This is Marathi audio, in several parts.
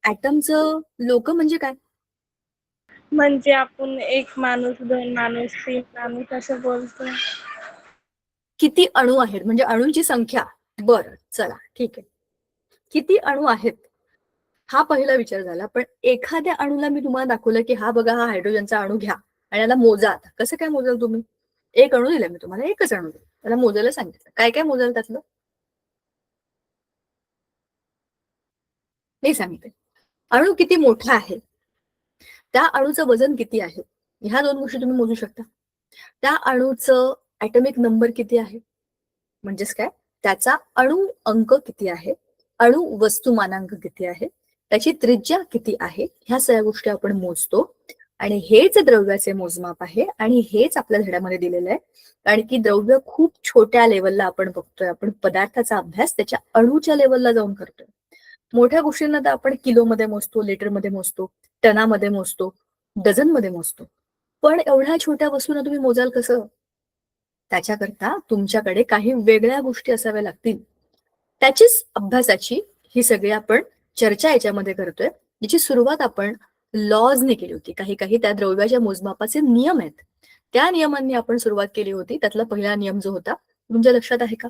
ऍटमचं लोक म्हणजे काय? म्हणजे आपण एक माणूस, दोन माणूस, तीन माणूस असं बोलतो. किती अणू आहेत म्हणजे अणूंची संख्या. बरं, चला ठीक आहे. किती अणू आहेत हा पहिला विचार झाला. पण एखाद्या अणूला मी तुम्हाला दाखवलं की हा बघा, हा हायड्रोजनचा अणू घ्या आणि याला मोजा. आता कसं काय मोजाल तुम्ही? एक अणू दिला मी तुम्हाला, एकच अणू दिला, त्याला मोजायला सांगितलं. काय काय मोजाल त्यातलं? नाही सांगते. अणू किती मोठा आहे, त्या अणूचं वजन किती आहे, ह्या दोन गोष्टी तुम्ही मोजू शकता. त्या अणूचं ऍटॉमिक नंबर किती आहे, म्हणजेच काय, त्याचा अणू अंक किती आहे, अणू वस्तुमानांक किती आहे, त्याची त्रिज्या किती आहे, ह्या सगळ्या गोष्टी आपण मोजतो. आणि हेच द्रव्याचे मोजमाप आहे आणि हेच आपल्या धड्यामध्ये दिलेलं आहे. कारण की द्रव्य खूप छोट्या लेवलला आपण बघतोय. आपण पदार्थाचा अभ्यास त्याच्या अणूच्या लेवलला जाऊन करतोय. मोठ्या गोष्टींना तर आपण किलोमध्ये मोजतो, लिटरमध्ये मोजतो, टनामध्ये मोजतो, डझनमध्ये मोजतो. पण एवढ्या छोट्या वस्तूंना तुम्ही मोजाल कसं? त्याच्याकरता तुमच्याकडे काही वेगळ्या गोष्टी असाव्या लागतील. त्याचीच अभ्यासाची ही सगळी आपण चर्चा याच्यामध्ये करतोय, याची सुरुवात आपण लॉजने केली होती. काही काही त्या द्रव्याच्या मोजमापाचे नियम आहेत, त्या नियमांनी आपण सुरुवात केली होती. त्यातला पहिला नियम जो होता तुमच्या लक्षात आहे का?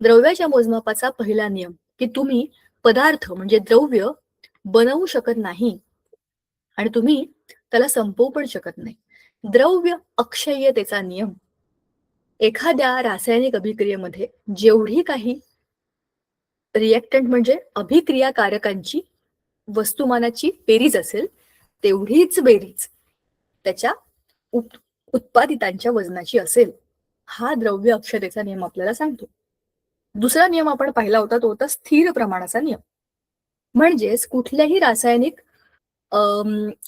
द्रव्याच्या मोजमापाचा पहिला नियम की तुम्ही पदार्थ म्हणजे द्रव्य बनवू शकत नाही आणि तुम्ही त्याला संपवू पण शकत नाही. द्रव्य अक्षय्यतेचा नियम. एखाद्या रासायनिक अभिक्रियेमध्ये जेवढी काही रिएक्टंट म्हणजे अभिक्रियाकारकांची वस्तुमानाची बेरीज असेल, तेवढीच बेरीज त्याच्या उत्पादितांच्या वजनाची असेल. हा द्रव्य अक्षयतेचा नियम आपल्याला सांगतो. दुसरा नियम आपण पाहिला होता तो होता स्थिर प्रमाणाचा नियम. म्हणजेच कुठल्याही रासायनिक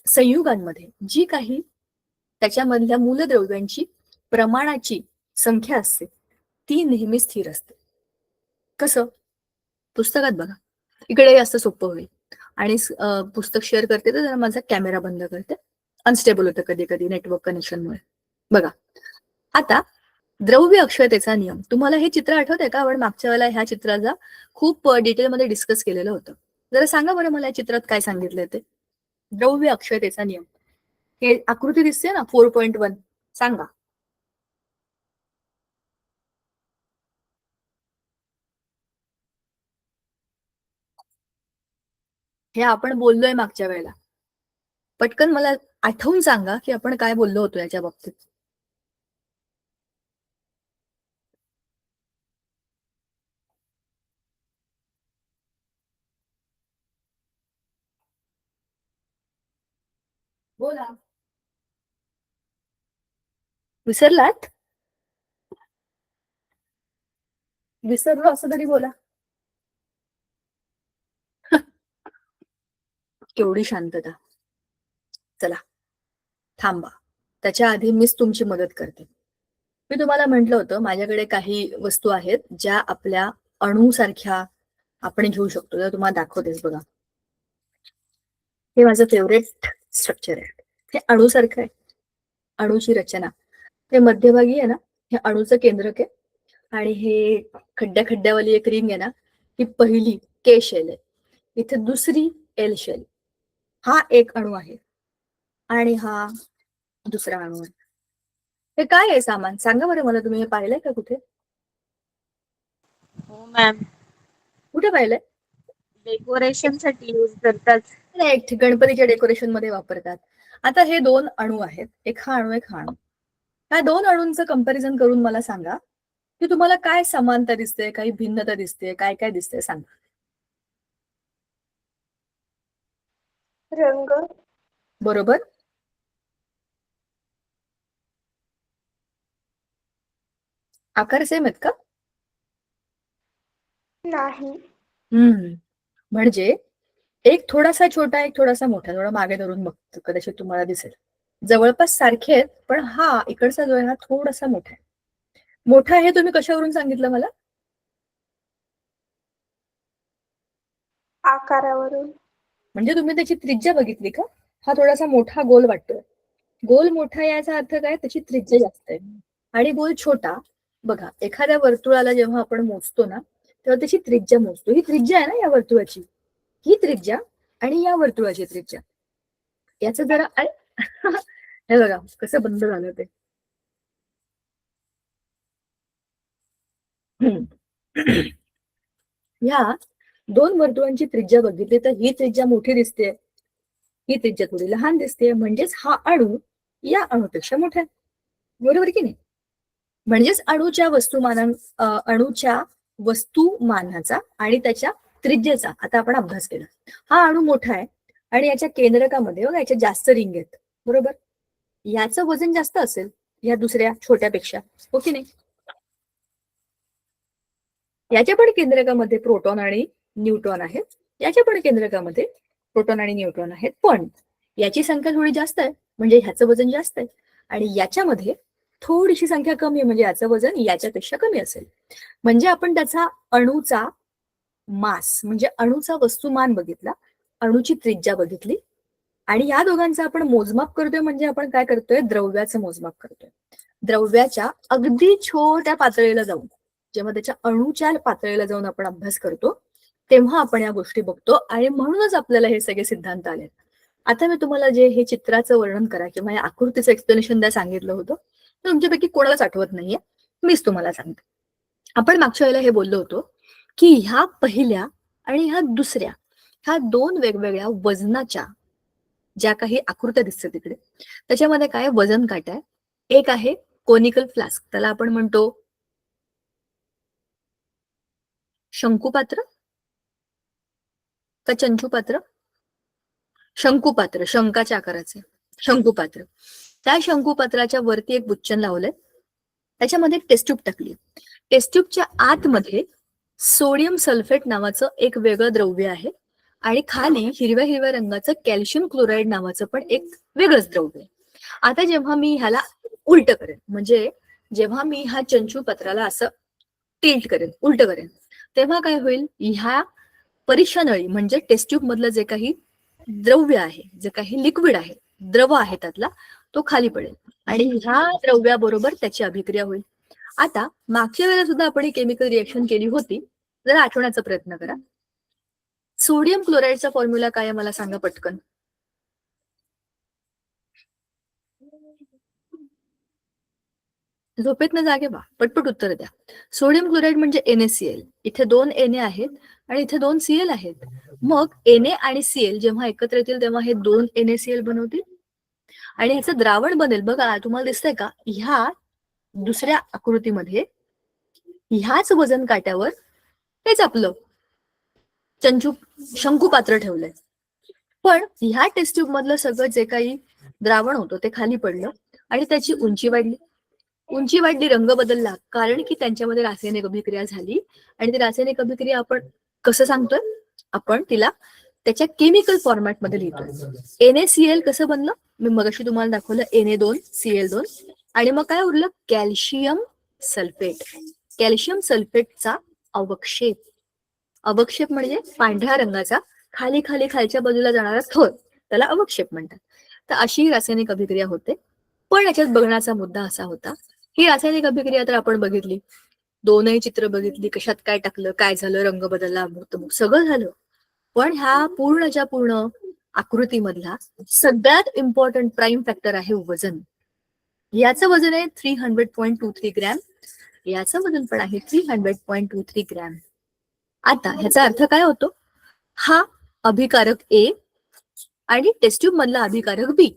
संयुगांमध्ये जी काही त्याच्यामधल्या मूलद्रव्यांची प्रमाणाची संख्या असते ती नेहमी स्थिर असते. कसं? पुस्तकात बघा. इकडे जास्त सोपं होईल. आणि पुस्तक शेअर करते तर जरा माझा कॅमेरा बंद करते, अनस्टेबल होतं कधी कधी नेटवर्क कनेक्शनमुळे. बघा आता द्रव्य अक्षयतेचा नियम. तुम्हाला हे चित्र आठवत आहे का? आपण मागच्या वेळेला ह्या चित्राचा खूप डिटेलमध्ये डिस्कस केलेलं होतं. जरा सांगा बरं मला या चित्रात काय सांगितलंय ते. द्रव्य अक्षयतेचा नियम. हे आकृती दिसते ना 4.1, सांगा. हे आपण बोललोय मागच्या वेळेला. पटकन मला आठवून सांगा की आपण काय बोललो होतो याच्या बाबतीत. बोला. विसरलात? विसरलो असं तरी बोला. केवढी शांतता. चला थांबा, त्याच्या आधी मीच तुमची मदत करते. मी तुम्हाला म्हटलं होतं माझ्याकडे काही वस्तू आहेत ज्या आपल्या अणूसारख्या आपण घेऊ शकतो. तर तुम्हाला दाखवतेच बघा. हे माझं फेवरेट स्ट्रक्चर आहे. हे अणूसारखं आहे, अणूची रचना. हे मध्यभागी आहे ना, हे अणूचं केंद्रक आहे. आणि हे खड्ड्या खड्ड्यावाली एक रिंग आहे ना, ही पहिली के शेल आहे. इथे दुसरी एल शेल. हा एक अणू आहे आणि हा दुसरा अणू आहे. हे काय आहे सामान? सांगा बरं मला. तुम्ही हे पाहिलंय का कुठे? हो मॅम. कुठे पाहिलंय? डेकोरेशन साठी यूज करतात. नाही, गणपतीच्या डेकोरेशन मध्ये वापरतात. आता हे दोन अणू आहेत, एक हा अणू, एक हा अणू. ह्या दोन अणूंचं कंपॅरिझन करून मला सांगा की तुम्हाला काय समानता दिसते, काही भिन्नता दिसते, काय काय दिसते सांगा. रंग. बरोबर. आकार सेम आहेत का? नाही. म्हणजे एक थोडासा छोटा, एक थोडासा मोठा. थोडा मागे धरून बघतो, कदाचित तुम्हाला दिसेल. जवळपास सारखे आहेत, पण हा इकडचा जो आहे हा थोडासा मोठा आहे. मोठा हे तुम्ही कशावरून सांगितलं मला? आकारावरून. म्हणजे तुम्ही त्याची त्रिज्या बघितली का? हा थोडासा मोठा गोल वाटतोय. गोल मोठा याचा अर्थ काय? त्याची त्रिज्या जास्त आहे. आणि गोल छोटा, बघा एखाद्या वर्तुळाला जेव्हा आपण मोजतो ना, तेव्हा त्याची त्रिज्या मोजतो. ही त्रिज्या आहे ना या वर्तुळाची, ही त्रिज्या आणि या वर्तुळाची त्रिज्या याचं जरा हे बघा कसं बंद झालं ते. ह्या दोन वर्तुळांची त्रिज्या बघितली तर ही त्रिज्या मोठी दिसते, ही त्रिज्या थोडी लहान दिसते, म्हणजेच हा अणू या अणूपेक्षा मोठा आहे, बरोबर की नाही? म्हणजेच अणूच्या वस्तुमानाचा आणि त्याच्या त्रिज्येचा आता आपण अभ्यास केला. हा अणू मोठा आहे आणि याच्या केंद्रकामध्ये बघा याच्या जास्त रिंग आहेत, बरोबर? याचं वजन जास्त असेल या दुसऱ्या छोट्यापेक्षा, हो की नाही? याच्या पण केंद्रकामध्ये प्रोटॉन आणि न्यूट्रॉन आहेत, याच्या पण केंद्रकामध्ये प्रोटॉन आणि न्यूट्रॉन आहेत, पण याची संख्या थोडी जास्त आहे म्हणजे ह्याचं वजन जास्त आहे आणि याच्यामध्ये थोडीशी संख्या कमी आहे म्हणजे याचं वजन याच्यापेक्षा कमी असेल. म्हणजे आपण त्याचा अणूचा मास म्हणजे अणूचा वस्तुमान बघितला, अणूची त्रिज्या बघितली आणि या दोघांचं आपण मोजमाप करतोय म्हणजे आपण काय करतोय, द्रव्याचं मोजमाप करतोय. द्रव्याच्या अगदी छोट्या पातळीला जाऊन, जेव्हा त्याच्या अणूच्या पातळीला जाऊन आपण अभ्यास करतो तेव्हा आपण या गोष्टी बघतो आणि म्हणूनच आपल्याला हे सगळे सिद्धांत आले. आता मी तुम्हाला जे हे चित्राचं वर्णन करा किंवा या आकृतीचं एक्सप्लेनेशन द्या सांगितलं होतं तर तुमच्यापैकी कोणालाच आठवत नाहीये, मीच तुम्हाला सांगते. आपण मागच्या वेळेला हे बोललो होतो की ह्या पहिल्या आणि ह्या दुसऱ्या ह्या दोन वेगवेगळ्या वजनाच्या ज्या काही आकृत्या दिसतात तिकडे त्याच्यामध्ये काय वजन काटा आहे, एक आहे कोनिकल फ्लास्क, त्याला आपण म्हणतो शंकुपात्र का चंचुपात्र, शंकुपात्र, शंकाच्या आकाराचे शंकुपात्र. त्या शंकुपात्राच्या वरती एक बुच्चन लावलंय, त्याच्यामध्ये एक टेस्ट ट्यूब टाकली. टेस्ट ट्यूबच्या आतमध्ये सोडियम सल्फेट नावाचं एक वेगळं द्रव्य आहे आणि खाली हिरव्या हिरव्या रंगाचं कॅल्शियम क्लोराईड नावाचं पण एक वेगळंच द्रव्य आहे. आता जेव्हा मी ह्याला उलट करेन म्हणजे जेव्हा मी ह्या चंचुपत्राला असं टिल्ट करेन, उलट करेन, तेव्हा काय होईल, ह्या परीक्षा नळी म्हणजे टेस्ट ट्यूब मधलं जे काही द्रव्य आहे, जे काही लिक्विड आहे, द्रव आहे त्यातला, तो खाली पडेल आणि ह्या द्रव्याबरोबर त्याची अभिक्रिया होईल. आता मागच्या वेळेला सुद्धा आपण ही केमिकल रिएक्शन केली होती, जरा आठवण्याचा प्रयत्न करा. सोडियम क्लोराईडचा फॉर्म्युला काय आहे मला सांगा पटकन. झोपेतनं जागे बा, पटपट उत्तर द्या. सोडियम क्लोराईड म्हणजे NaCl. इथे 2 Na आहेत आणि इथे 2 Cl आहेत. मग Na आणि Cl जेव्हा एकत्र येतील तेव्हा हे 2 NaCl बनवतील आणि ह्याचं द्रावण बनेल. बघा तुम्हाला दिसतंय का, ह्या दुसऱ्या आकृतीमध्ये ह्याच वजन काट्यावर हेच आपलं शंकुपात्र ठेवलंय, पण ह्या टेस्ट ट्यूब मधलं सगळं जे काही द्रावण होतं ते खाली पडलं आणि त्याची उंची वाढली. उंची वाढली, रंग बदलला, कारण की त्यांच्यामध्ये रासायनिक अभिक्रिया झाली आणि ती रासायनिक अभिक्रिया आपण कसं सांगतोय, आपण तिला त्याच्या केमिकल फॉर्मॅटमध्ये लिहितोय. NaCl कसं बनलं, मी मगाशी तुम्हाला दाखवलं, Na2Cl2 आणि मग काय उरलं, कॅल्शियम सल्फेट. कॅल्शियम सल्फेटचा अवक्षेप, अवक्षेप म्हणजे पांढऱ्या रंगाचा खाली खाली खालच्या बाजूला जाणारा थर, त्याला अवक्षेप म्हणतात. तर अशी रासायनिक अभिक्रिया होते. पण याच्यात बघण्याचा मुद्दा असा होता, ही रासायनिक अभिक्रिया तर आपण बघितली, दोनही चित्र बघितली, कशात काय टाकलं, काय झालं, रंग बदलला, सगळं झालं, पण ह्या पूर्णच्या पूर्ण आकृतीमधला सगळ्यात इम्पॉर्टंट प्राईम फॅक्टर आहे वजन. याचं वजन आहे 300.23 ग्रॅम, याचं वजन पण आहे 300.23 ग्रॅम. आता ह्याचा अर्थ काय होतो, हा अभिकारक A आणि टेस्ट ट्यूब मधला अभिकारक B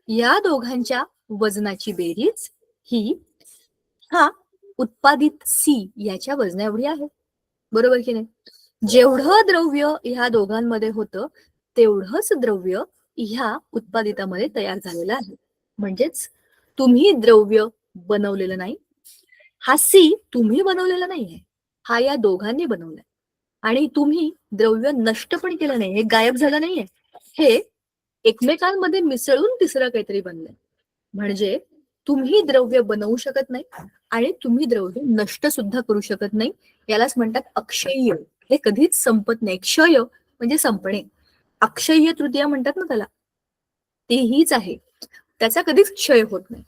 या दोघांच्या वजनाची बेरीज ही हा उत्पादित C याच्या वजना एवढी आहे, बरोबर की नाही? जेवढं द्रव्य ह्या दोघांमध्ये होतं तेवढंच द्रव्य ह्या उत्पादितामध्ये तयार झालेलं आहे. म्हणजेच तुम्ही द्रव्य बनवलेलं नाही, हा C तुम्ही बनवलेला नाहीये, हा या दोघांनी बनवलाय. आणि तुम्ही द्रव्य नष्ट पण केलं नाही, हे गायब झालं नाहीये, हे एकमेकांमध्ये मिसळून तिसरं काहीतरी बनलंय. म्हणजे तुम्ही द्रव्य बनवू शकत नाही आणि तुम्ही द्रव्य नष्ट सुद्धा करू शकत नाही. यालाच म्हणतात अक्षय्य. हे कधीच संपत नाही. क्षय म्हणजे संपणे, अक्षय्य तृतीया म्हणतात ना त्याला, ती हीच आहे, त्याचा कधीच क्षय होत नाही.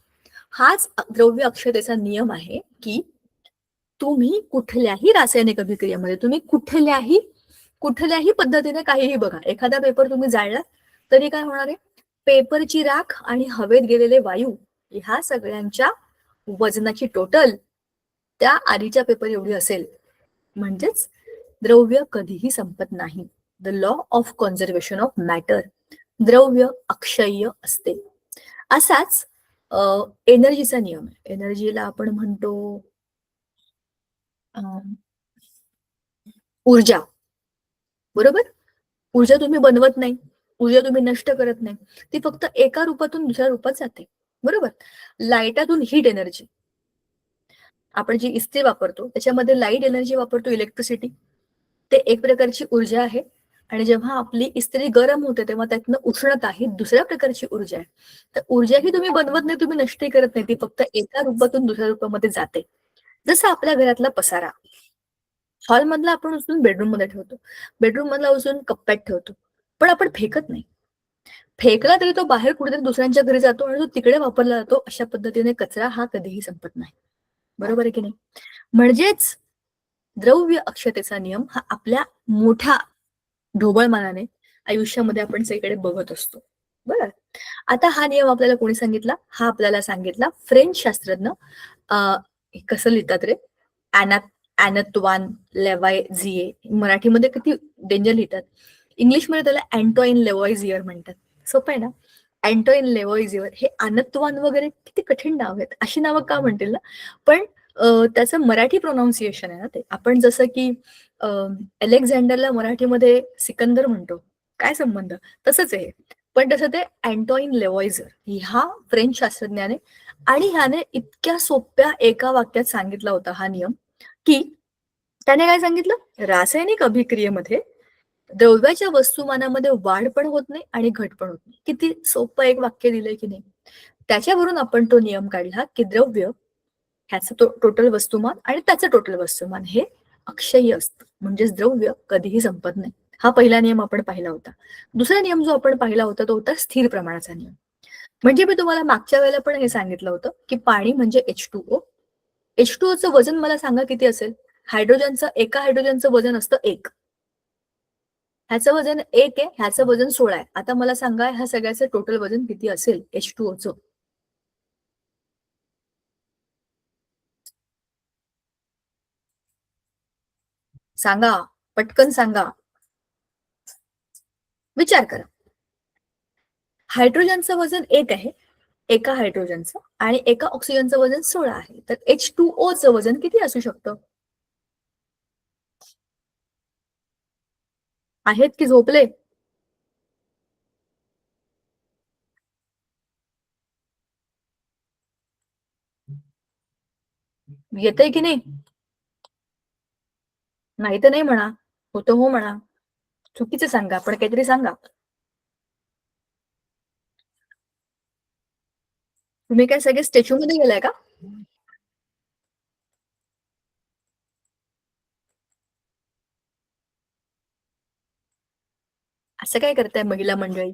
हाच द्रव्य अक्षयतेचा नियम आहे की तुम्ही कुठल्याही रासायनिक अभिक्रियेमध्ये, तुम्ही कुठल्याही पद्धतीने काहीही बघा, एखादा पेपर तुम्ही जाळला तरी काय होणार आहे, पेपरची राख आणि हवेत गेलेले वायू ह्या सगळ्यांच्या वजनाची टोटल त्या आधीच्या पेपर एवढी असेल. म्हणजेच द्रव्य कधीही संपत नाही. The law of conservation of matter, द्रव्य अक्षय्य असते. असाच एनर्जीचा नियम आहे. एनर्जीला आपण म्हणतो ऊर्जा, बरोबर. ऊर्जा तुम्ही बनवत नाही, ऊर्जा तुम्ही नष्ट करत नाही, ती फक्त एका रूपातून दुसऱ्या रूपात जाते, बरोबर. लाईटातून हीट एनर्जी, आपण जी इस्त्री वापरतो त्याच्यामध्ये लाईट एनर्जी वापरतो, इलेक्ट्रिसिटी, ते एक प्रकारची ऊर्जा आहे. आणि जेव्हा आपली इस्त्री गरम होते तेव्हा त्यातनं उष्णता ही दुसऱ्या प्रकारची ऊर्जा आहे. तर ऊर्जा ही तुम्ही बनवत नाही, तुम्ही नष्ट करत नाही, ती फक्त एका रूपातून दुसऱ्या रूपामध्ये जाते. जसं आपल्या घरातला पसारा, हॉलमधला आपण उचलून बेडरूम मध्ये ठेवतो, बेडरूम मधला उचलून कप्प्यात ठेवतो, पण आपण फेकत नाही. फेकला तरी तो बाहेर कुठेतरी दुसऱ्यांच्या घरी जातो आणि तो तिकडे वापरला जातो. अशा पद्धतीने कचरा हा कधीही संपत नाही, बरोबर आहे की नाही. म्हणजेच द्रव्य अक्षतेचा नियम हा आपल्या मोठ्या ढोबळमानाने आयुष्यामध्ये आपण सगळीकडे बघत असतो, बरं. आता हा नियम आपल्याला कोणी सांगितला, हा आपल्याला सांगितला फ्रेंच शास्त्रज्ञ, कसं लिहितात रे, अॅनत्वान लेवायझिये. मराठीमध्ये किती डेंजर लिहितात, इंग्लिशमध्ये त्याला अँटॉइन लेवॉइझियर म्हणतात. सोपं आहे ना, अँटॉइन लेवॉइझियर. हे अनत्वान वगैरे किती कठीण नाव आहेत, अशी नावं का म्हणतील ना, पण त्याचं मराठी प्रोनाऊन्सिएशन आहे ना ते. आपण जसं की अलेक्झांडरला मराठीमध्ये सिकंदर म्हणतो, काय संबंध, तसंच आहे. पण तसं ते अँटॉइन लेवॉइझर ह्या फ्रेंच शास्त्रज्ञाने, आणि ह्याने इतक्या सोप्या एका वाक्यात सांगितला होता हा नियम, की त्याने काय सांगितलं, रासायनिक अभिक्रियेमध्ये द्रव्याच्या वस्तुमानामध्ये वाढ पण होत नाही आणि घट पण होत नाही. किती सोपं एक वाक्य दिलंय की नाही. त्याच्यावरून आपण तो नियम काढला की द्रव्य ह्याचं टोटल वस्तुमान आणि त्याचं टोटल वस्तुमान हे अक्षय्य असतं, म्हणजेच द्रव्य कधीही संपत नाही. हा पहिला नियम आपण पाहिला होता. दुसरा नियम जो आपण पाहिला होता तो होता स्थिर प्रमाणाचा नियम. म्हणजे मी तुम्हाला मागच्या वेळेला पण हे सांगितलं होतं की पाणी म्हणजे H2O. H2O चं वजन मला सांगा किती असेल. हायड्रोजनचं, एका हायड्रोजनचं वजन असतं 1, ह्याचं वजन 1 आहे, ह्याचं वजन 16 आहे. आता मला सांगा ह्या सगळ्याचं टोटल वजन किती असेल H2O चं. सांगा, पटकन सांगा, विचार करा. हायड्रोजनचं वजन 1 आहे एका हायड्रोजनचं, आणि एका ऑक्सिजनचं वजन 16 आहे. तर H2O चं वजन किती असू शकतं. आहेत की झोपले. येतंय की नाही. नाही तर नाही म्हणा, होतं हो म्हणा, चुकीचं सांगा, पण काहीतरी सांगा. तुम्ही काय सगळे स्टॅच्यू मध्ये गेलाय का. असं काय करताय महिला मंडळी.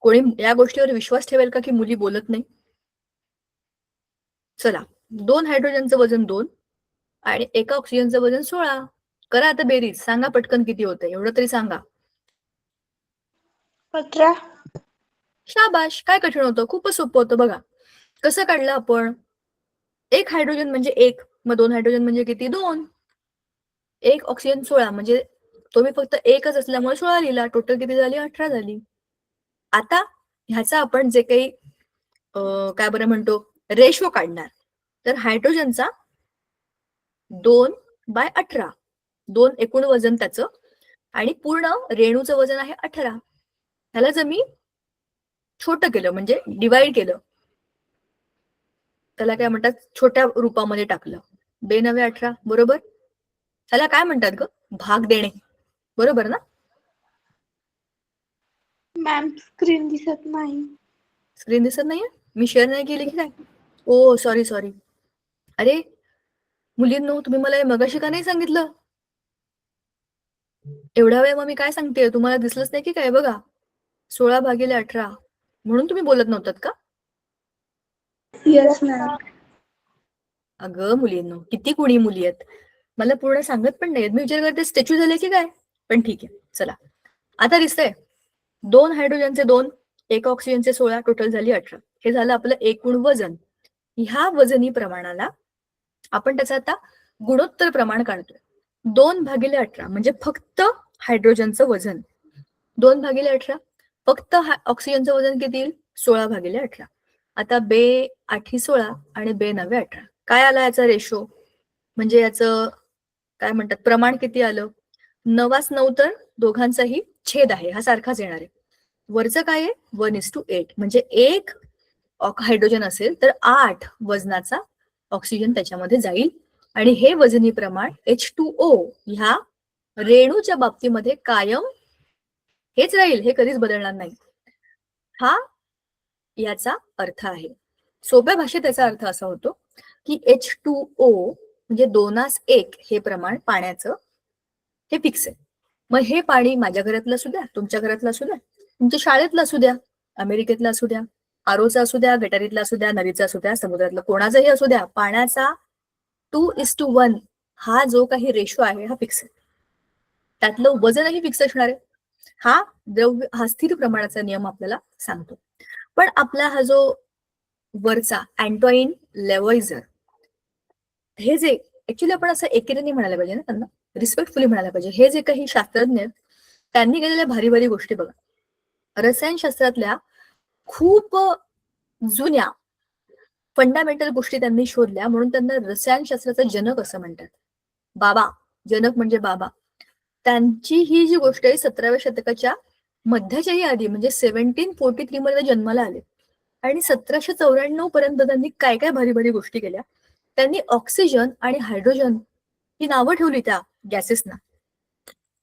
कोणी या गोष्टीवर विश्वास ठेवेल का की मुली बोलत नाही. चला, 2 हायड्रोजनचं वजन 2 आणि एका ऑक्सिजनचं वजन 16. करा आता बेरीज, सांगा पटकन किती होतं, एवढं तरी सांगा. 15. शाबाश, काय कठीण होतं, खूपच सोपं होतं. बघा कसं काढलं आपण. एक हायड्रोजन म्हणजे 1, मग 2 हायड्रोजन म्हणजे किती, 2. एक ऑक्सिजन 16, म्हणजे तुम्ही फक्त एकच असल्यामुळे 16 लिहिला, टोटल किती झाली, 18 झाली. आता ह्याचा आपण जे काही काय बरं म्हणतो, रेशो काढणार, तर हायड्रोजनचा 2/18, 2 एकूण वजन त्याचं, आणि पूर्ण रेणूचं वजन आहे 18. ह्याला जर मी छोटं केलं म्हणजे डिवाइड केलं, त्याला काय म्हणतात, छोट्या रूपामध्ये टाकलं, 2×9=18, बरोबर. त्याला काय म्हणतात ग, भाग देणे, बरोबर ना. मॅम स्क्रीन दिसत नाही. स्क्रीन दिसत नाहीये, मी शेअर नाही केली की काय. ओ सॉरी सॉरी. अरे मुलींनो, तुम्ही मला हे मगाशी का नाही सांगितलं. एवढ्या वेळ मग मी काय सांगते, तुम्हाला दिसलंच नाही की काय. बघा 16/18, म्हणून तुम्ही बोलत नव्हतात का. Yes ma'am. अगं मुलींनो, किती कुणी मुली आहेत, मला पूर्ण सांगत पण नाहीत. मी विचार करते स्टॅच्यू झाले की काय, पण ठीक आहे. चला आता दिसतंय 2 हायड्रोजनचे 2, 1 ऑक्सिजनचे 16, टोटल झाली 18. हे झालं आपलं एकूण वजन. ह्या वजनी प्रमाणाला आपण त्याचं आता गुणोत्तर प्रमाण काढतोय. 2/18 म्हणजे फक्त हायड्रोजनचं वजन 2/18. फक्त ऑक्सिजनचं वजन किती येईल? 16/18. आता बे 8 16 आणि बे 9 18. काय आला याचा रेशो? म्हणजे याचं काय म्हणतात प्रमाण किती आलं? 9 तर दोघांचाही छेद आहे हा सारखाच येणार आहे. वरचं काय आहे? 1:8 म्हणजे 1 हायड्रोजन असेल तर 8 वजनाचा ऑक्सिजन त्याच्यामध्ये जाईल. आणि हे वजनी प्रमाण H2O ह्या रेणूच्या बाबतीमध्ये कायम हेच राहील, हे कधीच बदलणार नाही. हा याचा अर्थ आहे. सोप्या भाषेत त्याचा अर्थ असा होतो की H2O म्हणजे 2:1 हे प्रमाण पाण्याचं हे फिक्स आहे. मग हे पाणी माझ्या घरातलं असू द्या, तुमच्या घरातलं असू द्या, तुमच्या शाळेतलं असू द्या, अमेरिकेतलं असू द्या, आरोचा असू द्या, गटारीतला असू द्या, नदीचा असू द्या, समुद्रातलं कोणाचाही असू द्या, पाण्याचा 2:1 हा जो काही रेशो आहे हा फिक्स आहे. त्यातलं वजनही फिक्स असणार आहे. हा स्थिर प्रमाणाचा नियम आपल्याला सांगतो. पण आपला हा जो वरचा अँटॉईन लेवॉइझर हे जे ऍक्च्युली आपण असं एकेरी नाही म्हणायला पाहिजे ना, त्यांना रिस्पेक्टफुली म्हणायला पाहिजे. हे जे काही शास्त्रज्ञ आहेत त्यांनी केलेल्या भारी भारी गोष्टी बघा. रसायनशास्त्रातल्या खूप जुन्या फंडामेंटल गोष्टी त्यांनी शोधल्या म्हणून त्यांना रसायनशास्त्राचा जनक असं म्हणतात. बाबा, जनक म्हणजे बाबा. त्यांची ही जी गोष्ट आहे 17व्या शतकाच्या मध्याच्याही आधी म्हणजे 1743 मध्ये जन्माला आले आणि 1794 पर्यंत त्यांनी काय काय भारी भारी गोष्टी केल्या. त्यांनी ऑक्सिजन आणि हायड्रोजन ही नावं ठेवली त्या गॅसेसना.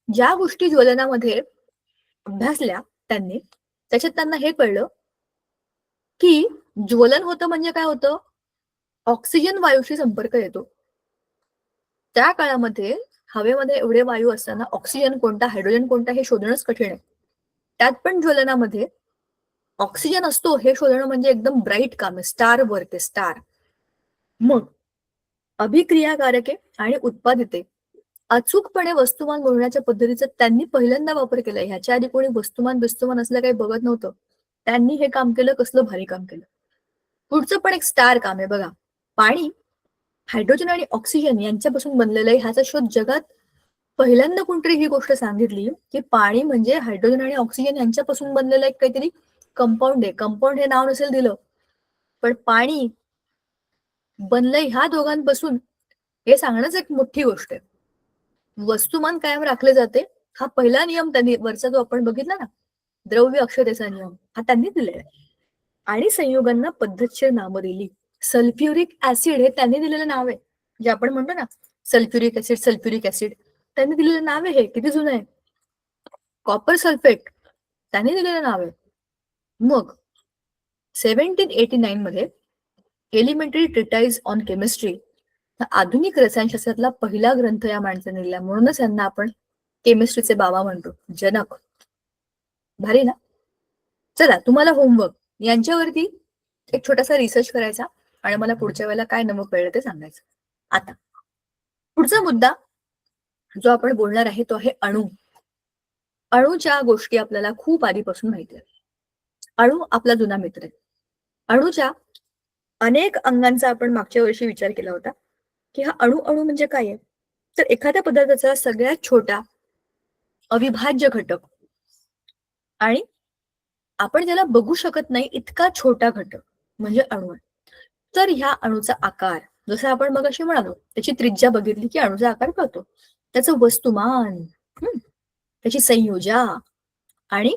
ज्या गोष्टी ज्वलनामध्ये अभ्यासल्या त्यांनी त्याच्यात त्यांना हे कळलं की ज्वलन होतं म्हणजे काय होतं? ऑक्सिजन वायूशी संपर्क येतो. त्या काळामध्ये हवेमध्ये एवढे वायू असताना ऑक्सिजन कोणता हायड्रोजन कोणता हे शोधणंच कठीण आहे. त्यात पण ज्वलनामध्ये ऑक्सिजन असतो हे शोधणं म्हणजे एकदम ब्राईट काम आहे. स्टार वर्क आहे, स्टार. मग अभिक्रियाकारके आणि उत्पादिते अचूकपणे वस्तुमान मोजण्याच्या पद्धतीचा त्यांनी पहिल्यांदा वापर केला. ह्याच्या आधी कोणी वस्तुमान बिस्तुमान असलं काही बघत नव्हतं. त्यांनी हे काम केलं, कसलं भारी काम केलं. पुढचं पण एक स्टार काम आहे बघा. पाणी हायड्रोजन आणि ऑक्सिजन यांच्यापासून बनलेलं आहे. ह्याचा शोध जगात पहिल्यांदा कोणतरी ही गोष्ट सांगितली की पाणी म्हणजे हायड्रोजन आणि ऑक्सिजन यांच्यापासून बनलेलं एक काहीतरी कंपाऊंड आहे. कंपाऊंड हे नाव नसेल दिलं, पण पाणी बनलंय ह्या दोघांपासून हे सांगणंच एक मोठी गोष्ट आहे. वस्तुमान कायम राखले जाते हा पहिला नियम त्यांनी वरचा जो आपण बघितला ना, द्रव्य अक्षतेचा नियम, हा त्यांनी दिलेला आहे. आणि संयुगांना पद्धतशीर नावं दिली. सल्फ्युरिक ऍसिड हे त्यांनी दिलेलं नाव आहे. जे आपण म्हणतो ना सल्फ्युरिक ऍसिड, सल्फ्युरिक ऍसिड त्यांनी दिलेलं नाव आहे. हे किती जुनं आहे. कॉपर सल्फेट त्यांनी दिलेलं नाव आहे. मग 1789 मध्ये एलिमेंटरी ट्रिटाईज ऑन केमिस्ट्री आधुनिक रसायनशास्त्रातला पहिला ग्रंथ या माणसाने लिहिला. म्हणूनच यांना आपण केमिस्ट्रीचे बाबा म्हणतो, जनक. भारी ना. चला तुम्हाला होमवर्क यांच्यावरती एक छोटासा रिसर्च करायचा आणि मला पुढच्या वेळेला काय नवं कळलं ते सांगायचं. आता पुढचा मुद्दा जो आपण बोलणार आहे तो आहे अणू. अणूच्या गोष्टी आपल्याला खूप आधीपासून माहिती आहे. अणू आपला जुना मित्र आहे. अणूच्या अनेक अंगांचा आपण मागच्या वर्षी विचार केला होता की हा अणू अणू म्हणजे काय आहे. तर एखाद्या पदार्थाचा सगळ्यात छोटा अविभाज्य घटक आणि आपण ज्याला बघू शकत नाही इतका छोटा घटक म्हणजे अणू आहे. तर ह्या अणूचा आकार जसं आपण मगाशी म्हणालो त्याची त्रिज्या बघितली की अणूचा आकार कळतो. त्याचं वस्तुमान, त्याची संयोजा आणि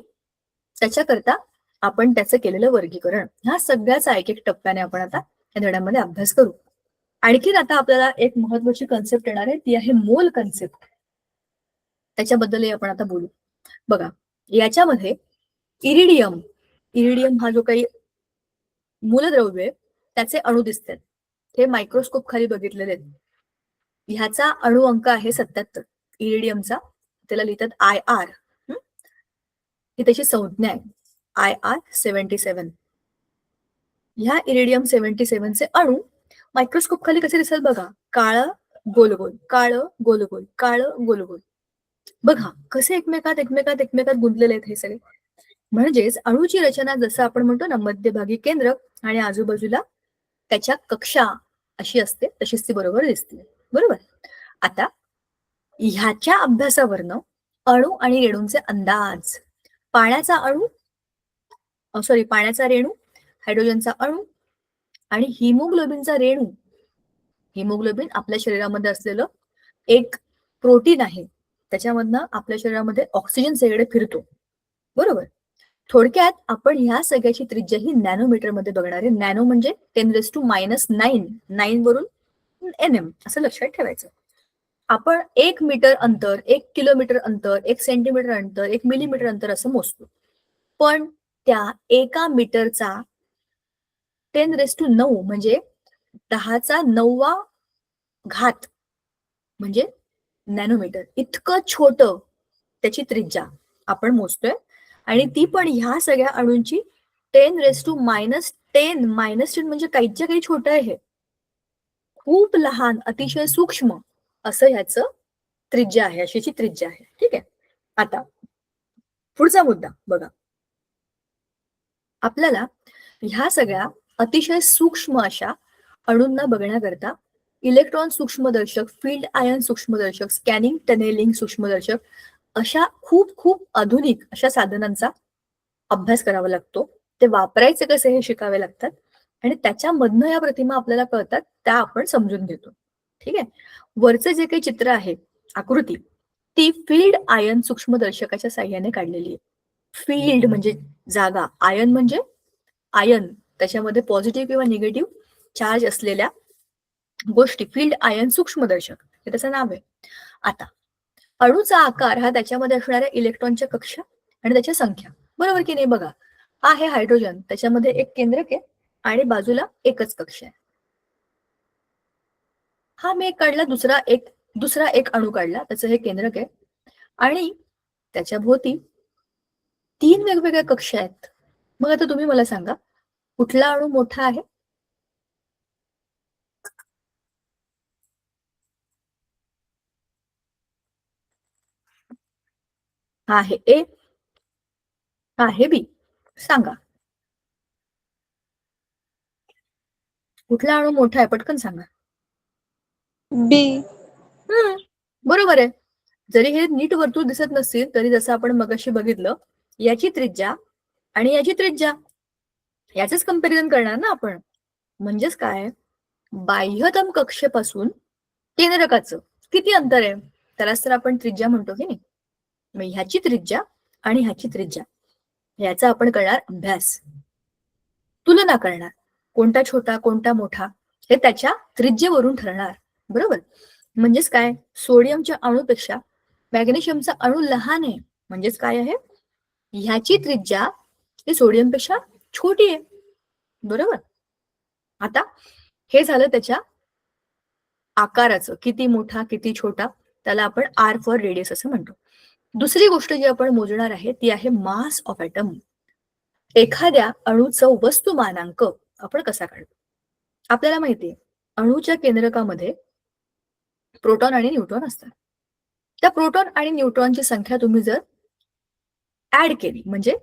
त्याच्याकरता आपण त्याचं केलेलं वर्गीकरण, ह्या सगळ्याचा एक एक टप्प्याने आपण आता या धड्यामध्ये अभ्यास करू. आणखीन आता आपल्याला एक महत्वाची कन्सेप्ट येणार आहे, ती आहे मोल कन्सेप्ट. त्याच्याबद्दलही आपण आता बोलू. बघा याच्यामध्ये इरिडियम, इरिडियम हा जो काही मूलद्रव्य आहे त्याचे अणू दिसतात. हे मायक्रोस्कोप खाली बघितलेले आहेत. ह्याचा अणु अंक आहे 77 इरिडियमचा. त्याला लिहितात IR. ही त्याची संज्ञा आहे IR 77. ह्या इरिडियम 77 चे अणू मायक्रोस्कोप खाली कसे दिसतात बघा. काळं गोल गोल, काळं गोल गोल, काळं गोल गोल. बघा कसे एकमेकात एकमेकात एकमेकात गुंतलेले आहेत हे सगळे. म्हणजेच अणूची रचना जसं आपण म्हणतो ना, मध्यभागी केंद्र आणि आजूबाजूला त्याच्या कक्षा अशी असते, तशीच ती बरोबर दिसते. बरोबर. आता ह्याच्या अभ्यासावरनं अणू आणि रेणूंचे अंदाज, पाण्याचा अणू पाण्याचा रेणू, हायड्रोजनचा अणू आणि हिमोग्लोबिनचा रेणू. हिमोग्लोबिन आपल्या शरीरामध्ये असलेलं एक प्रोटीन आहे, त्याच्यामधनं आपल्या शरीरामध्ये ऑक्सिजन सगळीकडे फिरतो. बरोबर. थोडक्यात आपण ह्या सगळ्याची त्रिज्या ही नॅनोमीटर मध्ये बघणार आहे. नॅनो म्हणजे 10⁻⁹ 9 वरून NM असं लक्षात ठेवायचं. आपण 1 मीटर अंतर, 1 किलोमीटर अंतर, 1 सेंटीमीटर अंतर, 1 मिलीमीटर अंतर असं मोजतो. पण त्या 1 मीटरचा 10⁹ म्हणजे 10⁹ म्हणजे नॅनोमीटर इतकं छोटं त्याची त्रिज्या आपण मोजतोय. आणि ती पण ह्या सगळ्या अणूंची 10⁻10 म्हणजे काहीच्या काही छोटं आहे. खूप लहान, अतिशय सूक्ष्म असं ह्याचं त्रिज्या आहे, अशीची त्रिज्या आहे. ठीक आहे. आता पुढचा मुद्दा बघा. आपल्याला ह्या सगळ्या अतिशय सूक्ष्म अशा अणूंना बघण्याकरता इलेक्ट्रॉन सूक्ष्मदर्शक, फील्ड आयन सूक्ष्मदर्शक, स्कॅनिंग टनेलिंग सूक्ष्मदर्शक अशा खूप खूप आधुनिक अशा साधनांचा अभ्यास करावा लागतो. ते वापरायचे कसे हे शिकावे लागतात आणि त्याच्यामधनं या प्रतिमा आपल्याला कळतात, त्या आपण समजून घेतो. ठीक आहे. वरचं जे काही चित्र आहे, आकृती, ती फील्ड आयन सूक्ष्मदर्शकाच्या साह्याने काढलेली आहे. फील्ड म्हणजे जागा, आयन म्हणजे आयन, त्याच्यामध्ये पॉझिटिव्ह किंवा निगेटिव्ह चार्ज असलेल्या गोष्टी, फील्ड आयन सूक्ष्मदर्शक हे त्याचं नाव आहे. आता अणूचा आकार हा त्याच्यामध्ये असणाऱ्या इलेक्ट्रॉनच्या कक्षा आणि त्याची संख्या, बरोबर की नाही. बघा, हा आहे हायड्रोजन, त्याच्यामध्ये एक केंद्रक आहे आणि बाजूला एकच कक्षा आहे. हा मी एक काढला, दुसरा एक अणू काढला, त्याचं हे केंद्रक आहे आणि त्याच्या भोवती 3 वेगवेगळ्या कक्षा आहेत. मग आता तुम्ही मला सांगा, कुठला अणू मोठा आहे? हा आहे ए, हा आहे बी. सांगा कुठला अणू मोठा आहे, पटकन सांगा. बी. बरोबर आहे. जरी हे नीट वर्तुळ दिसत नसतील तरी जसं आपण मगाशी बघितलं, याची त्रिज्या आणि याची त्रिज्या याचंच कंपॅरिझन करणार ना आपण. म्हणजेच काय, बाह्यतम कक्षेपासून केंद्रकाचं किती अंतर आहे, त्यालाच तर आपण त्रिज्या म्हणतो की नाही. मग ह्याची त्रिज्या आणि ह्याची त्रिज्या याचा आपण करणार अभ्यास, तुलना करणार, कोणता छोटा कोणता मोठा हे त्याच्या त्रिज्येवरून ठरणार. बरोबर. म्हणजेच काय, सोडियमच्या अणूपेक्षा मॅग्नेशियमचा अणू लहान आहे. म्हणजेच काय आहे, ह्याची त्रिज्या ही सोडियमपेक्षा छोटी आहे. बरोबर. आता हे झालं त्याच्या आकाराचं, किती मोठा किती छोटा, त्याला आपण आर फॉर रेडियस असं म्हणतो. दुसरी गोष्ट जी आपण मोजणार आहे ती आहे मास ऑफ ॲटम. एखाद्या अणूचं वस्तुमानांक आपण कसा काढतो. आपल्याला माहितीये, अणूच्या केंद्रकामध्ये प्रोटॉन आणि न्यूट्रॉन असतात. त्या प्रोटॉन आणि न्यूट्रॉनची संख्या तुम्ही जर ऍड केली, म्हणजे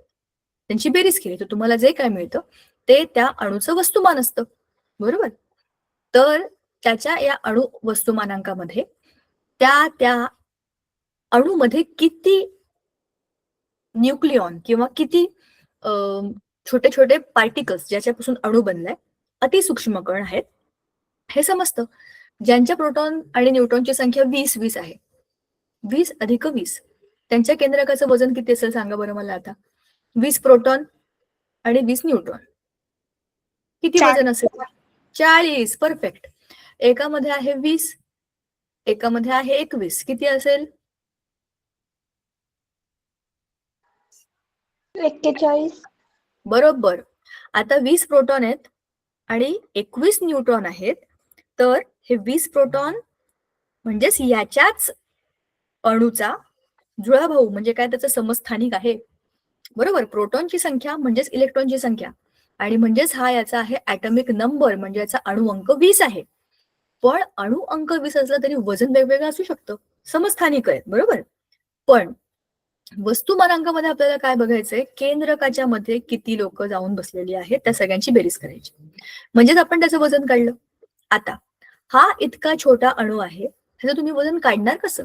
त्यांची बेरीज केली, तर तुम्हाला जे काय मिळतं ते त्या अणूचं वस्तुमान असतं. बरोबर. तर त्याच्या या अणू वस्तुमानांकामध्ये त्या अणूमध्ये किती न्यूक्लियॉन किंवा किती छोटे छोटे पार्टिकल्स ज्याच्यापासून अणू बनलाय, अतिसूक्ष्म कण आहेत हे समजतं. ज्यांच्या प्रोटॉन आणि न्यूट्रॉनची संख्या 20 आहे, 20 अधिक 20, त्यांच्या केंद्रकाचं वजन किती असेल सांगा बरं मला आता. 20 प्रोटॉन आणि 20 न्यूट्रॉन, किती वजन असेल? 40. परफेक्ट. एकामध्ये आहे 20, एकामध्ये आहे 21, किती असेल? 41. बरोबर. आता 20 प्रोटॉन आहेत आणि 21 न्यूट्रॉन आहेत, तर हे 20 प्रोटॉन म्हणजेच याच्याच अणूचा जुळाभाऊ, म्हणजे काय, त्याचं समस्थानिक आहे. बरोबर. प्रोटॉनची संख्या म्हणजेच इलेक्ट्रॉनची संख्या आणि म्हणजेच हा याचा आहे ऍटॉमिक नंबर, म्हणजे याचा अणू अंक 20 आहे. पण अणू अंक 20 असला तरी वजन वेगवेगळं असू शकतं, समस्थानिक आहे. बरोबर. पण वस्तुमानांकामध्ये आपल्याला काय बघायचंय, केंद्रकाच्या मध्ये किती लोक जाऊन बसलेली आहेत त्या सगळ्यांची बेरीज करायची. म्हणजेच आपण त्याचं वजन काढलं. आता हा इतका छोटा अणू आहे, त्याचं तुम्ही वजन काढणार कसं?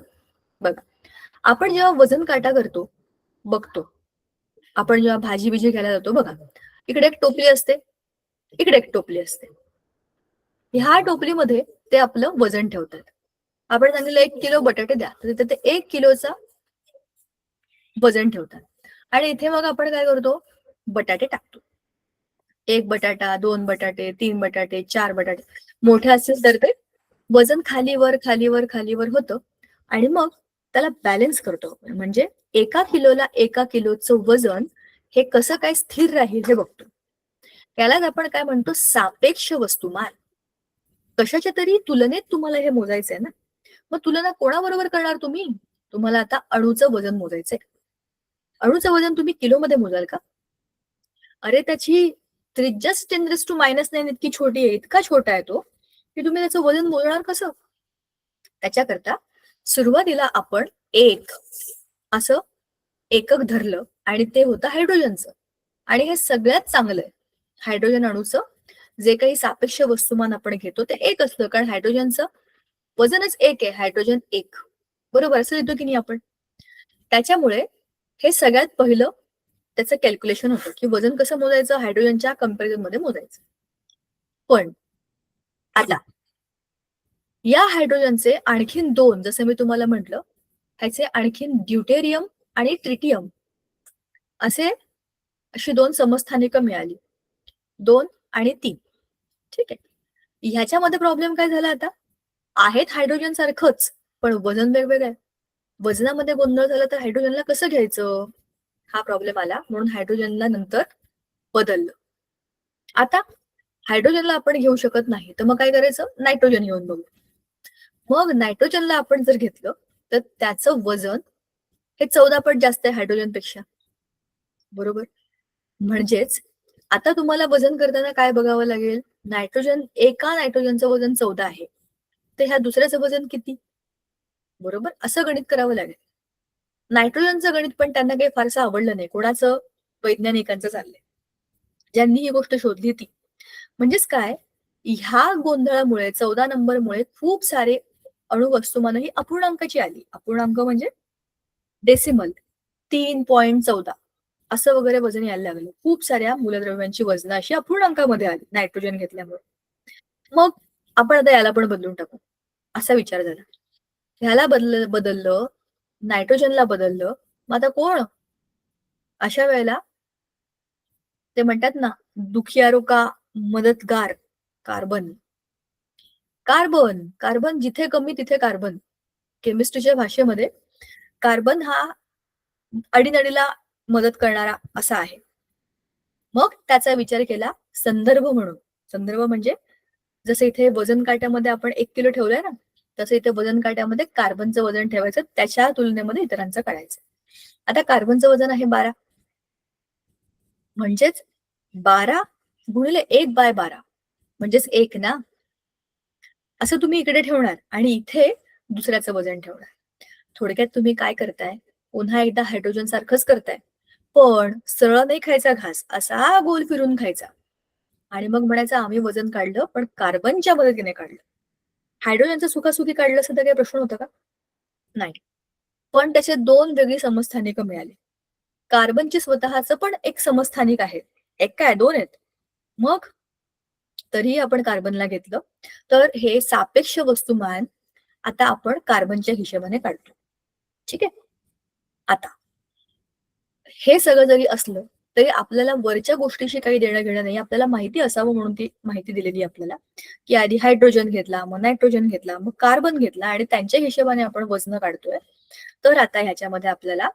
बघा, आपण जेव्हा वजन काटा करतो, बघतो, आपण जेव्हा भाजी बिजी घ्यायला जातो बघा, इकडे एक टोपली असते, इकडे एक टोपली असते. ह्या टोपलीमध्ये ते आपलं वजन ठेवतात. आपण सांगितलं 1 किलो बटाटे द्या, तर तिथे ते 1 किलोचा वजन ठेवतात. आणि इथे मग आपण काय करतो, बटाटे टाकतो. 1 बटाटा, 2 बटाटे, 3 बटाटे, 4 बटाटे. मोठे असेल तर ते वजन खालीवर खालीवर खालीवर होतं आणि मग त्याला बॅलन्स करतो. म्हणजे 1 किलोला 1 किलोचं वजन हे कसं काय स्थिर राहील हे बघतो. यालाच आपण काय म्हणतो, सापेक्ष वस्तुमान. कशाच्या तरी तुलनेत तुम्हाला हे मोजायचंय ना. मग तुलना कोणाबरोबर करणार तुम्ही? तुम्हाला आता अणूचं वजन मोजायचंय. अणूचं वजन तुम्ही किलोमध्ये मोजाल का? अरे त्याची त्रिज्याच 10⁻⁹ इतकी छोटी आहे, इतका छोटा आहे तो, की तुम्ही त्याचं वजन मोजणार कसं? त्याच्याकरता सुरुवातीला आपण एक असं एकक धरलं आणि ते होतं हायड्रोजनचं. आणि हे सगळ्यात चांगलं आहे. हायड्रोजन अणूचं जे काही सापेक्ष वस्तुमान आपण घेतो ते एक असतं, कारण हायड्रोजनचं वजनच एक आहे, हायड्रोजन 1. बरोबर, असं लिहितो की नाही आपण? त्याच्यामुळे हे सगळ्यात पहिलं त्याचं कॅल्क्युलेशन होतं, की वजन कसं मोजायचं, हायड्रोजनच्या कंपॅरिझन मध्ये मोजायचं. पण आता या हायड्रोजनचे आणखीन 2, जसं मी तुम्हाला म्हटलं, ह्याचे आणखीन ड्यूटेरियम आणि ट्रिटियम अशी 2 समस्थानिकं मिळाली. 2 आणि 3. ठीक आहे. ह्याच्यामध्ये प्रॉब्लेम काय झाला आता? आहेत हायड्रोजन सारखंच, पण वजन वेगवेगळं आहे. वजनामध्ये गोंधळ झाला तर हायड्रोजनला कसं घ्यायचं? हा प्रॉब्लेम आला, म्हणून हायड्रोजनला नंतर बदललं. आता हायड्रोजनला आपण घेऊ शकत नाही, तर मग काय करायचं? नायट्रोजन घेऊन बघू. मग नायट्रोजनला आपण जर घेतलं तर त्याचं वजन हे 14 पट जास्त आहे हायड्रोजनपेक्षा. बरोबर? म्हणजेच आता तुम्हाला वजन करताना काय बघावं लागेल? एका नायट्रोजनचं वजन 14 आहे, तर ह्या दुसऱ्याचं वजन किती? बरोबर, असं गणित करावं लागेल. नायट्रोजनचं गणित पण त्यांना काही फारसं आवडलं नाही. कोणाचं? वैज्ञानिकांचं चाललंय, ज्यांनी ही गोष्ट शोधली ती. म्हणजेच काय, ह्या गोंधळामुळे 14 नंबरमुळे खूप सारे अणुवस्तुमानं ही अपूर्णांकाची आली. अपूर्णांक म्हणजे डेसिमल, 3.14 असं वगैरे वजन यायला लागलं. खूप साऱ्या मूलद्रव्यांची वजनं अशी अपूर्णांकामध्ये आली नायट्रोजन घेतल्यामुळे. मग आपण आता याला पण बदलून टाकू, असा विचार झाला. ह्याला बदललं, नायट्रोजनला बदललं, मग आता कोण? अशा वेळेला ते म्हणतात ना, दुखियारो का मदतगार कार्बन. कार्बन कार्बन जिथे कमी तिथे कार्बन. केमिस्ट्रीच्या भाषेमध्ये कार्बन हा अडीनडीला मदत करणारा असा आहे. मग त्याचा विचार केला संदर्भ म्हणून. संदर्भ म्हणजे जसं इथे वजन काट्यामध्ये आपण 1 किलो ठेवलंय ना, तसं इथे वजन काट्यामध्ये कार्बनचं वजन ठेवायचं, त्याच्या तुलनेमध्ये इतरांचं काढायचं. आता कार्बनचं वजन आहे 12, म्हणजेच 12 गुणिले 1/12 म्हणजेच 1 ना. असं तुम्ही इकडे ठेवणार आणि इथे दुसऱ्याचं वजन ठेवणार. थोडक्यात तुम्ही काय करताय, पुन्हा एकदा हायड्रोजन सारखंच करताय, पण सरळ नाही खायचा घास, असा गोल फिरून खायचा आणि मग म्हणायचं आम्ही वजन काढलं, पण कार्बनच्या मदतीने काढलं. हायड्रोजनचं सुखासुखी काढलं असं तर काही प्रश्न होता का? नाही. पण त्याचे 2 वेगळी समस्थानिकं मिळाली. कार्बनचे स्वतःचं पण एक समस्थानिक आहे. एक काय 2 आहेत. मग तरीही आपण कार्बनला घेतलं, तर हे सापेक्ष वस्तुमान आता आपण कार्बनच्या हिशोबाने काढतो. ठीक आहे? आता हे सगळं जरी असलं तरी आपल्याला वरच्या गोष्टीशी काही देणं घेणं नाही. आपल्याला माहिती असावं म्हणून ती माहिती दिलेली आपल्याला, की आधी हायड्रोजन घेतला, मग नायट्रोजन घेतला, मग कार्बन घेतला आणि त्यांच्या हिशोबाने आपण वजन काढतोय. तर आता ह्याच्यामध्ये आपल्याला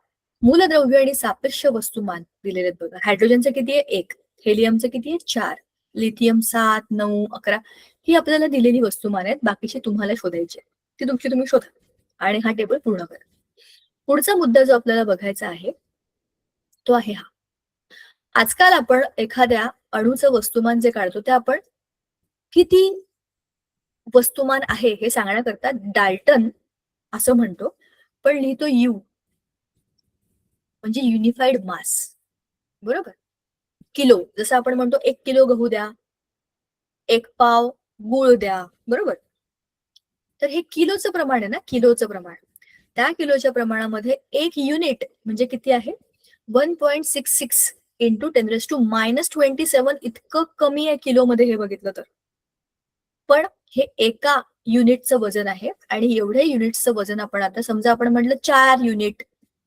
मूलद्रव्य आणि सापेक्ष वस्तुमान दिलेले आहेत बघा. हायड्रोजनचं किती आहे? 1. हेलियमचं किती आहे? 4. लिथियम 7, 9, 11 ही आपल्याला दिलेली वस्तुमान आहेत. बाकीची तुम्हाला शोधायची आहेत. ती तुमची तुम्ही शोधा आणि हा टेबल पूर्ण करा. पुढचा मुद्दा जो आपल्याला बघायचा आहे तो आहे हा. आजकाल आपण एखाद्या अणूचं वस्तुमान जे काढतो ते आपण किती वस्तुमान आहे हे सांगण्याकरता डाल्टन असं म्हणतो, पण लिहितो यू. म्हणजे युनिफाईड मास. बरोबर. किलो, जसं आपण म्हणतो 1 किलो गहू द्या, 1 पाव गूळ द्या. बरोबर. तर हे किलोचं प्रमाण आहे ना, किलोचं प्रमाण. त्या किलोच्या प्रमाणामध्ये 1 युनिट म्हणजे किती आहे? 1.66 इंटू 10⁻27 इतकं कमी आहे किलोमध्ये हे बघितलं तर. पण हे एका युनिटचं वजन आहे आणि एवढ्या युनिट्सचं वजन आपण आता समजा आपण म्हटलं 4 युनिट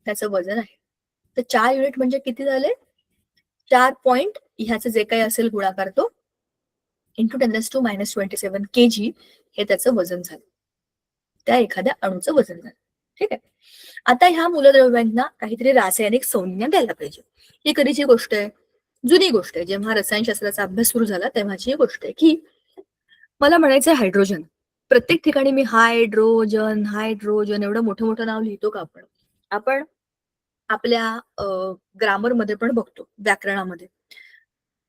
त्याचं वजन आहे. तर 4 युनिट म्हणजे किती झाले? 4 पॉइंट ह्याचं जे काही असेल गुणाकार तो इंटू 10⁻27 kg हे त्याचं वजन झालं. त्या एखाद्या अणूचं वजन झालं. ठीक आहे. आता ह्या मूलद्रव्यांना काहीतरी रासायनिक संज्ञा द्यायला पाहिजे. ही कधीची गोष्ट आहे? जुनी गोष्ट आहे. जेव्हा रसायनशास्त्राचा अभ्यास सुरू झाला तेव्हाची गोष्ट आहे की मला म्हणायचं हायड्रोजन. प्रत्येक ठिकाणी मी हायड्रोजन हायड्रोजन एवढं मोठं मोठं नाव लिहितो का आपण? आपण आपल्या ग्रामरमध्ये पण बघतो, व्याकरणामध्ये.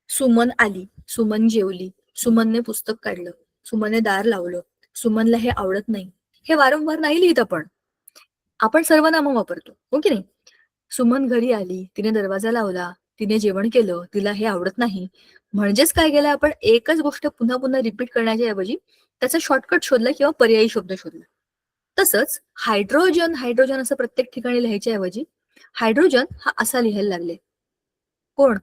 सुमन आली, सुमन जेवली, सुमनने पुस्तक काढलं, सुमनने दार लावलं, सुमनला हे आवडत नाही. हे वारंवार नाही लिहित आपण. आपण सर्वनामं वापरतो, हो की नाही? सुमन घरी आली, तिने दरवाजा लावला, तिने जेवण केलं, तिला हे आवडत नाही. म्हणजेच काय केलं आपण? एकच गोष्ट पुन्हा पुन्हा रिपीट करण्याच्या ऐवजी त्याचा शॉर्टकट शोधला किंवा पर्यायी शब्द शोधला. तसंच हायड्रोजन हायड्रोजन असं प्रत्येक ठिकाणी लिहायच्या ऐवजी हायड्रोजन हा असा लिहायला लागले. कोण?